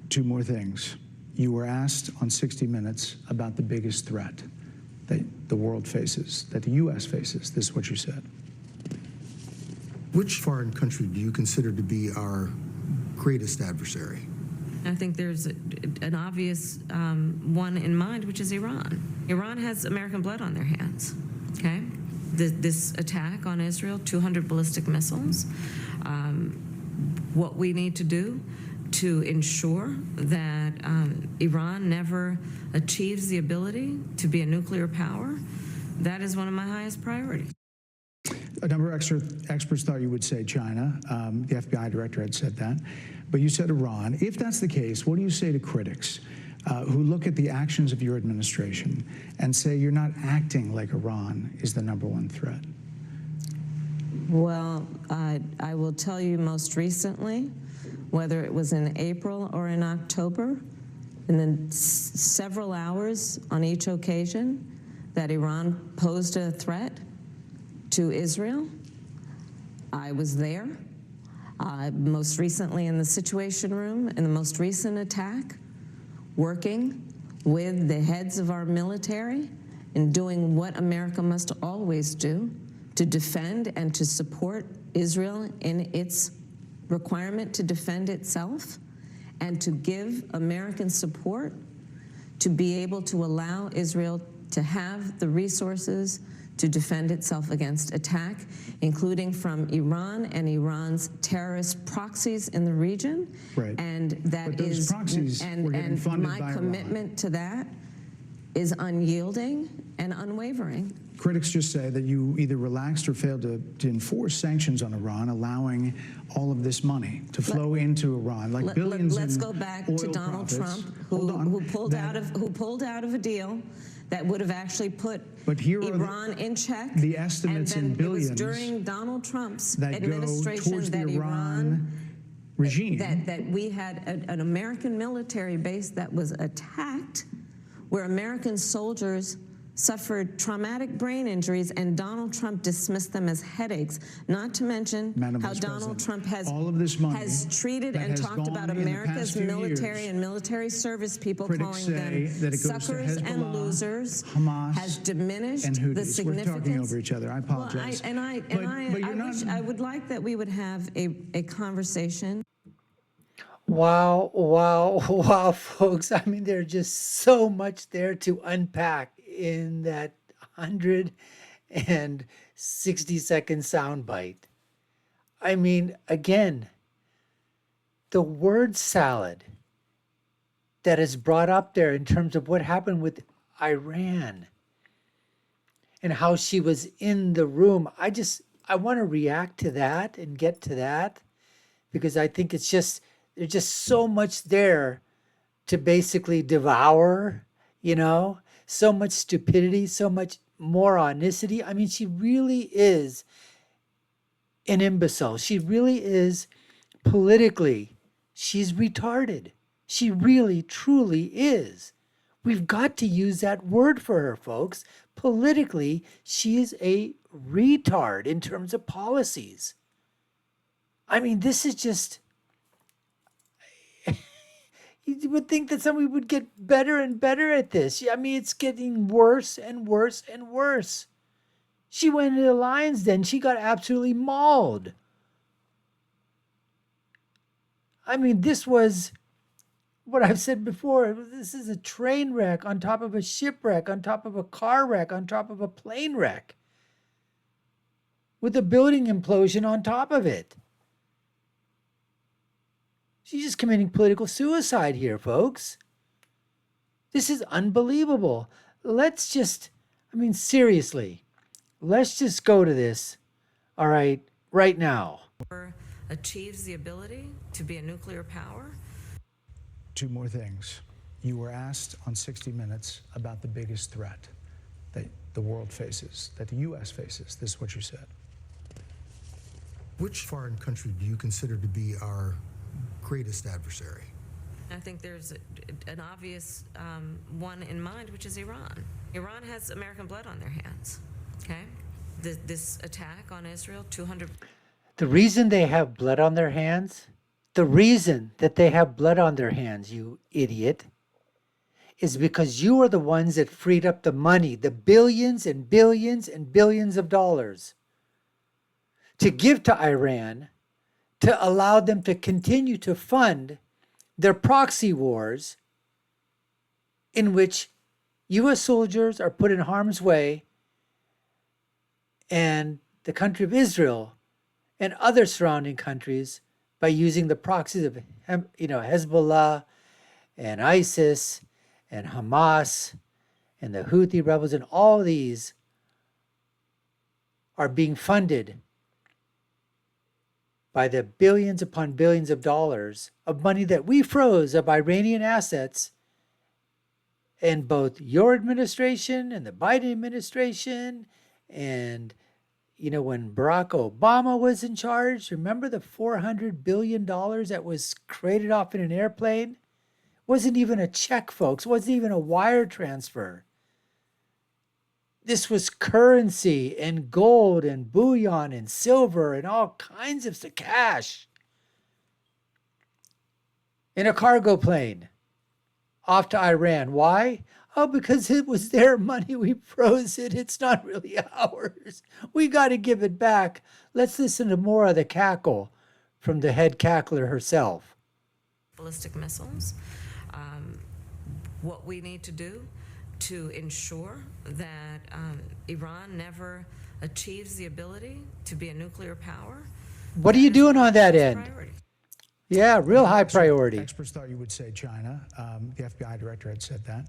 Two more things. You were asked on 60 Minutes about the biggest threat that the world faces, that the U.S. faces. This is what you said. Which foreign country do you consider to be our greatest adversary? I think there's an obvious one in mind, which is Iran. Iran has American blood on their hands, okay? This attack on Israel, 200 ballistic missiles. What we need to do to ensure that Iran never achieves the ability to be a nuclear power, that is one of my highest priorities. A number of experts thought you would say China. The FBI director had said that. But you said Iran. If that's the case, what do you say to critics who look at the actions of your administration and say you're not acting like Iran is the #1 threat? Well, I will tell you most recently, whether it was in April or in October, and then several hours on each occasion that Iran posed a threat to Israel, I was there. Most recently in the Situation Room, in the most recent attack, working with the heads of our military and doing what America must always do to defend and to support Israel in its requirement to defend itself, and to give American support to be able to allow Israel to have the resources to defend itself against attack, including from Iran and Iran's terrorist proxies in the region. Right. And that but those is, proxies were getting funded my by commitment Iran. to that is unyielding and unwavering. Critics just say that you either relaxed or failed to enforce sanctions on Iran, allowing all of this money to flow into Iran, like billions Let's in go back oil to Donald profits. Trump, who pulled out of a deal that would have actually put Iran in check. The estimates and then in billions it was during Donald Trump's that administration go towards that the Iran regime. that we had an American military base that was attacked, where American soldiers suffered traumatic brain injuries, and Donald Trump dismissed them as headaches, not to mention how Donald Trump has treated and talked about America's military and military service people, calling them suckers and losers, Hamas, has diminished and the significance. We're talking over each other. I apologize. Well, I would like that we would have a conversation. Wow, wow, wow, folks. I mean, there's just so much there to unpack in that 160-second soundbite. I mean, again, the word salad that is brought up there in terms of what happened with Iran and how she was in the room. I want to react to that and get to that, because I think there's just so much there to basically devour, so much stupidity, so much moronicity. I mean, she really is an imbecile. She really is politically, she's retarded. She really, truly is. We've got to use that word for her, folks. Politically, she is a retard in terms of policies. I mean, this is just... You would think that somebody would get better and better at this. I mean, it's getting worse and worse and worse. She went into the Lions Den. She got absolutely mauled. I mean, this was what I've said before. This is a train wreck on top of a shipwreck, on top of a car wreck, on top of a plane wreck, with a building implosion on top of it. She's just committing political suicide here, folks. This is unbelievable. Seriously, let's just go to this, all right, right now. Achieves the ability to be a nuclear power. Two more things. You were asked on 60 Minutes about the biggest threat that the world faces, that the U.S. faces. This is what you said. Which foreign country do you consider to be our greatest adversary? I think there's an obvious one in mind, which is Iran. Iran has American blood on their hands, okay? This attack on Israel, 200... The reason they have blood on their hands, The reason that they have blood on their hands, you idiot, is because you are the ones that freed up the money, the billions and billions and billions of dollars to give to Iran to allow them to continue to fund their proxy wars in which U.S. soldiers are put in harm's way and the country of Israel and other surrounding countries by using the proxies of Hezbollah and ISIS and Hamas and the Houthi rebels, and all these are being funded by the billions upon billions of dollars of money that we froze of Iranian assets. And both your administration and the Biden administration, and when Barack Obama was in charge, remember the $400 billion that was created off in an airplane? Wasn't even a check, folks. Wasn't even a wire transfer. This was currency and gold and bullion and silver and all kinds of cash in a cargo plane off to Iran. Why? Oh, because it was their money. We froze it. It's not really ours. We got to give it back. Let's listen to more of the cackle from the head cackler herself. Ballistic missiles. What we need to do to ensure that Iran never achieves the ability to be a nuclear power. What are you doing on that end? Priority. Yeah, real high priority. Experts thought you would say China. The FBI director had said that.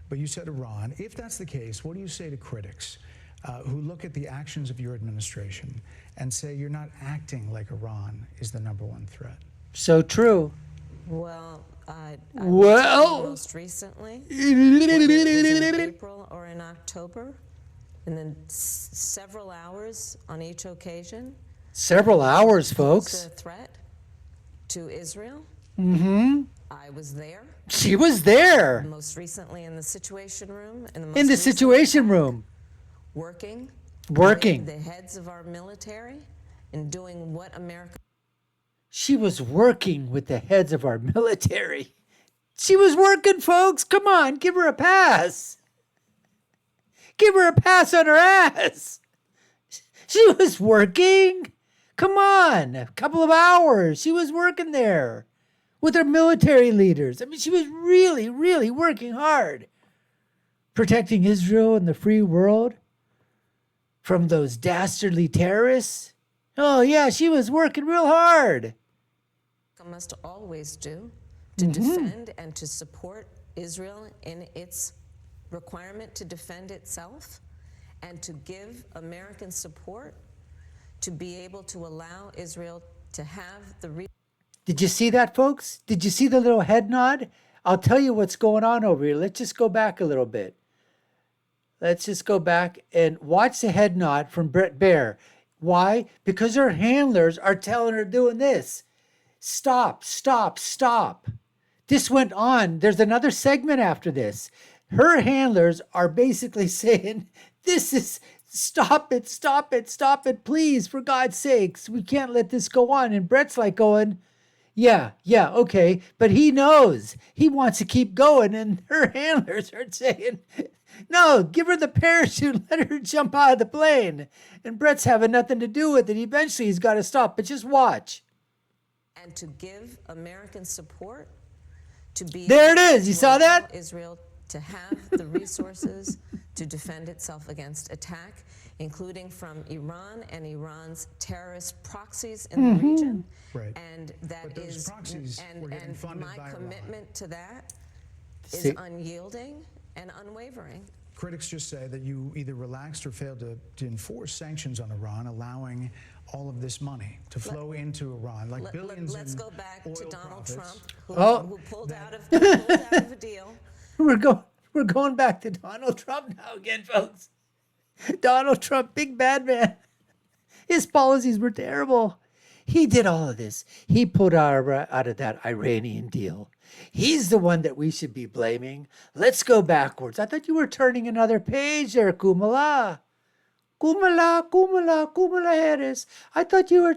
But you said Iran. If that's the case, what do you say to critics who look at the actions of your administration and say you're not acting like Iran is the #1 threat? So true. Well, Well, most recently, whether it was in April or in October, and then several hours on each occasion. several hours, Was folks. a threat to Israel. Mm-hmm. I was there. She was there Most recently in the Situation Room. And in the most Situation recently Room, working working. with the heads of our military and doing what America. She was working with the heads of our military. She was working, folks. Come on, give her a pass. Give her a pass on her ass. She was working. Come on, a couple of hours. She was working there with her military leaders. I mean, she was really, really working hard, protecting Israel and the free world from those dastardly terrorists. Oh, yeah, she was working real hard. Must always do to defend and to support Israel in its requirement to defend itself, and to give American support to be able to allow Israel to have the. Did you see that, folks? Did you see the little head nod? I'll tell you what's going on over here. Let's just go back a little bit. Let's just go back and watch the head nod from Bret Baier. Why? Because her handlers are telling her doing this. Stop, stop, stop. This went on. There's another segment after this. Her handlers are basically saying, this is, stop it, stop it, stop it, please, for God's sakes. We can't let this go on. And Bret's like going, yeah, okay. But he knows. He wants to keep going. And her handlers are saying, no, give her the parachute, let her jump out of the plane. And Bret's having nothing to do with it. Eventually, he's got to stop. But just watch. And to give American support to be. There it is. You saw that? Israel to have the resources to defend itself against attack, including from Iran and Iran's terrorist proxies in the region. Right. And that But those is, proxies were getting funded my by commitment to that is See- unyielding and unwavering. Critics just say that you either relaxed or failed to enforce sanctions on Iran, allowing all of this money to flow into Iran, like billions Let's in go back to oil Donald profits. Trump, who, Oh. who pulled out of a deal. We're going back to Donald Trump now again, folks. Donald Trump, big bad man. His policies were terrible. He did all of this. He pulled out of that Iranian deal. He's the one that we should be blaming. Let's go backwards. I thought you were turning another page there, Kamala. Kamala Harris. I thought you were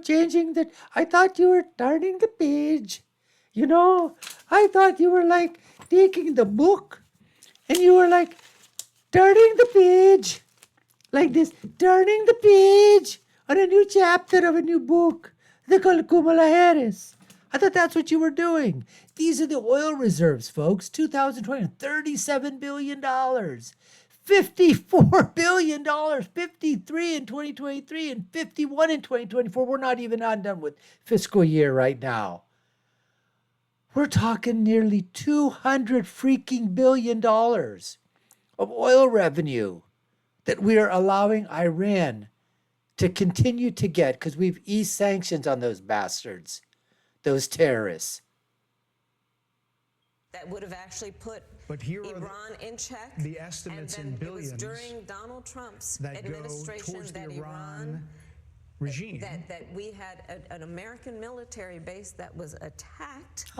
I thought you were turning the page. You know, I thought you were like taking the book and you were like turning the page. Like this, turning the page on a new chapter of a new book. They call it Kamala Harris. I thought that's what you were doing. These are the oil reserves, folks. 2020, $37 billion. $54 billion, 53 in 2023, and 51 in 2024. We're not even done with fiscal year right now. We're talking nearly $200 freaking billion of oil revenue that we are allowing Iran to continue to get because we've eased sanctions on those bastards, those terrorists. That would have actually put But here are Iran in check. the estimates and in then billions it was during Donald Trump's that go administration towards the that Iran regime. that we had an American military base that was attacked,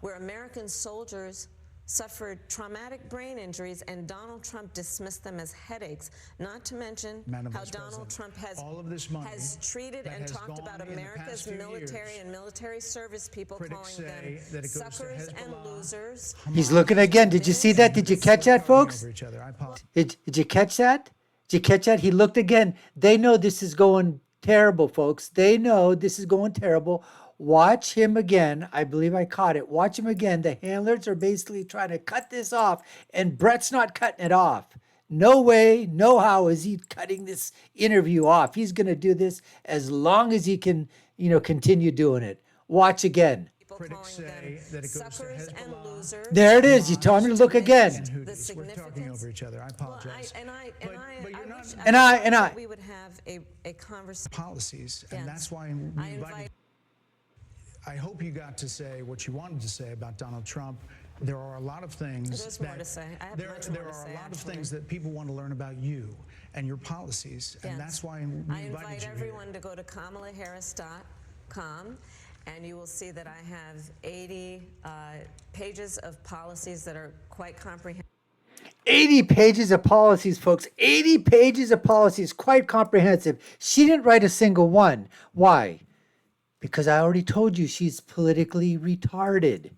where American soldiers suffered traumatic brain injuries, and Donald Trump dismissed them as headaches. Not to mention Madam how Vice Donald President, Trump has all of this money has treated that and has talked gone about in the America's past few military years, and military service people, critics calling say them that it goes to suckers and Hezbollah, losers. He's looking again. Did you see that? Did you catch that, folks? Over each other. I apologize. Did you catch that? Did you catch that? He looked again. They know this is going terrible, folks. They know this is going terrible. Watch him again. I believe I caught it. Watch him again. The handlers are basically trying to cut this off, and Bret's not cutting it off. No way, no how is he cutting this interview off. He's going to do this as long as he can, continue doing it. Watch again. Critics say that it goes to Suckers and Hezbollah. losers. There it is. You told me to look again. And The Houthis. We're significance. talking over each other. I apologize. But you're not- wish And I- thought we would have a conversation. Policies, and Yes. that's why we I invited. invite. I hope you got to say what you wanted to say about Donald Trump. There are a lot of things There's that more to say. I have there, much there more to are say, a lot of actually. things that people want to learn about you and your policies, and Yes. that's why we I invited invite you here. everyone to go to KamalaHarris.com, and you will see that I have 80 pages of policies that are quite comprehensive. 80 pages of policies, folks. 80 pages of policies, quite comprehensive. She didn't write a single one. Why? Because I already told you she's politically retarded.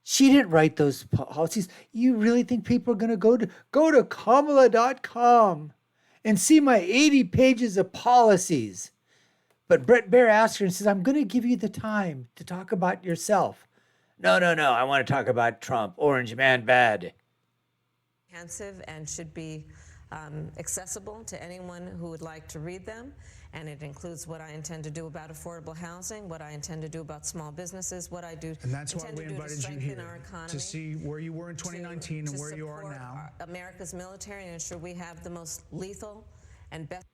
She didn't write those policies. You really think people are going to go to Kamala.com and see my 80 pages of policies? But Bret Baier asked her and says, I'm going to give you the time to talk about yourself. No. I want to talk about Trump. Orange man bad. And should be accessible to anyone who would like to read them. And it includes what I intend to do about affordable housing, what I intend to do about small businesses, what I do And that's why intend we to do to invited you strengthen here our economy, to see where you were in 2019 and where you are support now. America's military and ensure we have the most lethal and best.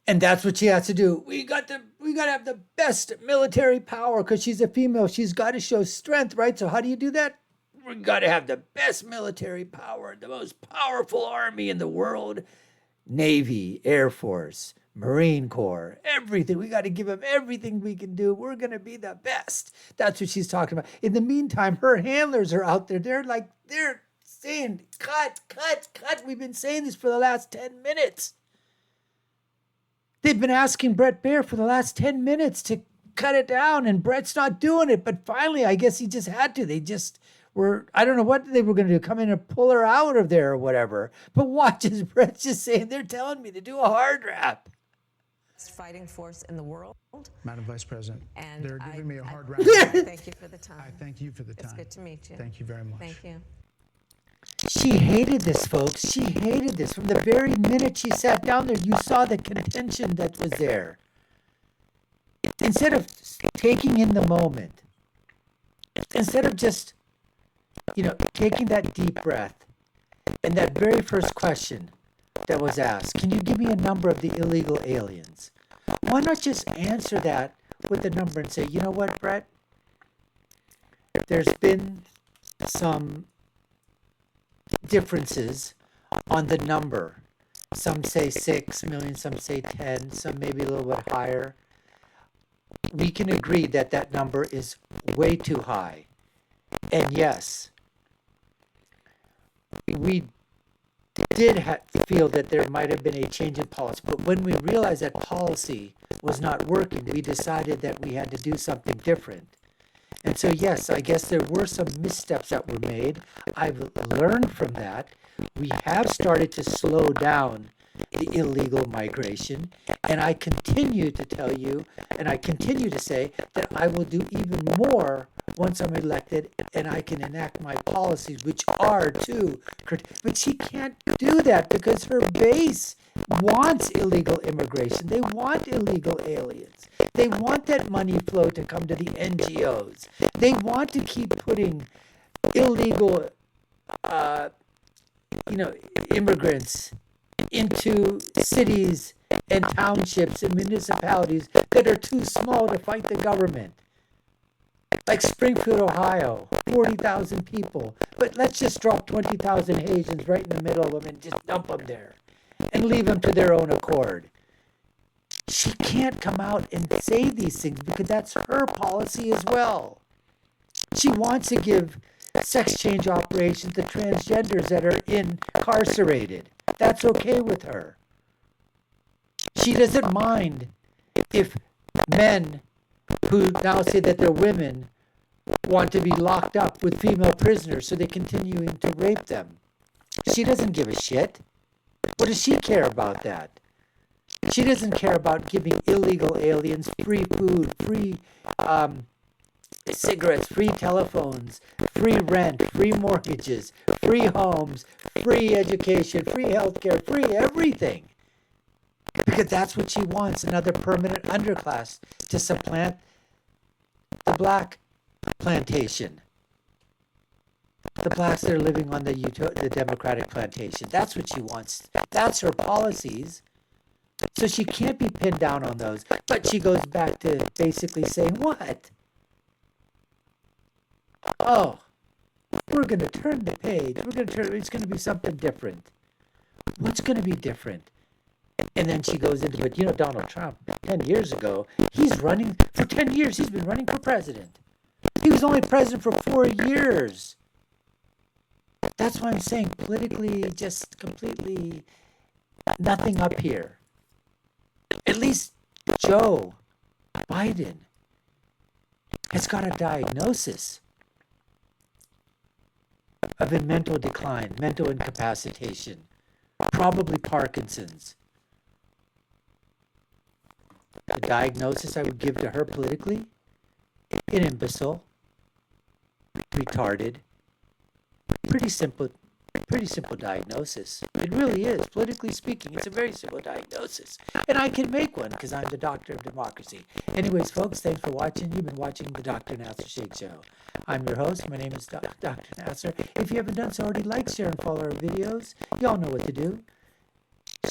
And that's what she has to do. We got to have the best military power because she's a female. She's got to show strength, right? So how do you do that? We got to have the best military power, the most powerful army in the world. Navy, Air Force, Marine Corps, everything. We got to give them everything we can do. We're going to be the best. That's what she's talking about. In the meantime, her handlers are out there. They're saying, cut. We've been saying this for the last 10 minutes. They've been asking Bret Baier for the last 10 minutes to cut it down, and Bret's not doing it. But finally, I guess he just had to. They just were, I don't know what they were going to do, come in and pull her out of there or whatever. But watch as Bret's just saying, they're telling me to do a hard rap. Fighting force in the world. Madam Vice President, And they're I- giving me a I- hard round. I thank you for the time. I thank you for the time. It's good to meet you. Thank you very much. Thank you. She hated this, folks. She hated this. From the very minute she sat down there, you saw the contention that was there. Instead of taking in the moment, instead of just, taking that deep breath, and that very first question that was asked, can you give me a number of the illegal aliens? Why not just answer that with a number and say, you know what, Bret? There's been some differences on the number. Some say 6 million, some say 10, some maybe a little bit higher. We can agree that that number is way too high. And yes, we did feel that there might have been a change in policy. But when we realized that policy was not working, we decided that we had to do something different. And so, yes, I guess there were some missteps that were made. I've learned from that. We have started to slow down the illegal migration. And I continue to tell you, and I continue to say that I will do even more once I'm elected and I can enact my policies, which are too. But she can't do that because her base wants illegal immigration. They want illegal aliens. They want that money flow to come to the NGOs. They want to keep putting illegal, immigrants into cities and townships and municipalities that are too small to fight the government. Like Springfield, Ohio, 40,000 people. But let's just drop 20,000 Haitians right in the middle of them and just dump them there and leave them to their own accord. She can't come out and say these things because that's her policy as well. She wants to give sex change operations to transgenders that are incarcerated. That's okay with her. She doesn't mind if men who now say that they're women want to be locked up with female prisoners so they're continuing to rape them. She doesn't give a shit. What does she care about that? She doesn't care about giving illegal aliens free food, free cigarettes, free telephones, free rent, free mortgages, free homes, free education, free healthcare, free everything. Because that's what she wants, another permanent underclass to supplant the black plantation. The blacks that are living on the Democratic plantation. That's what she wants. That's her policies. So she can't be pinned down on those. But she goes back to basically saying, what? Oh, we're going to turn the page. It's going to be something different. What's going to be different? And then she goes into, but Donald Trump, 10 years ago, he's running, for 10 years, he's been running for president. He was only president for 4 years. That's why I'm saying politically, just completely nothing up here. At least Joe Biden has got a diagnosis of a mental decline, mental incapacitation, probably Parkinson's. The diagnosis I would give to her politically, an imbecile, retarded, pretty simple diagnosis. It really is, politically speaking. It's a very simple diagnosis. And I can make one because I'm the doctor of democracy. Anyways, folks, thanks for watching. You've been watching the Dr. Nasser Sheikh Show. I'm your host. My name is Dr. Nasser. If you haven't done so already, like, share, and follow our videos. Y'all know what to do.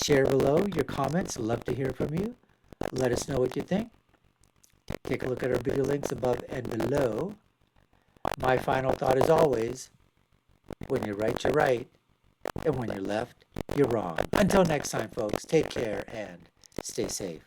Share below your comments. Love to hear from you. Let us know what you think. Take a look at our video links above and below. My final thought is always, when you're right, and when you're left, you're wrong. Until next time, folks, take care and stay safe.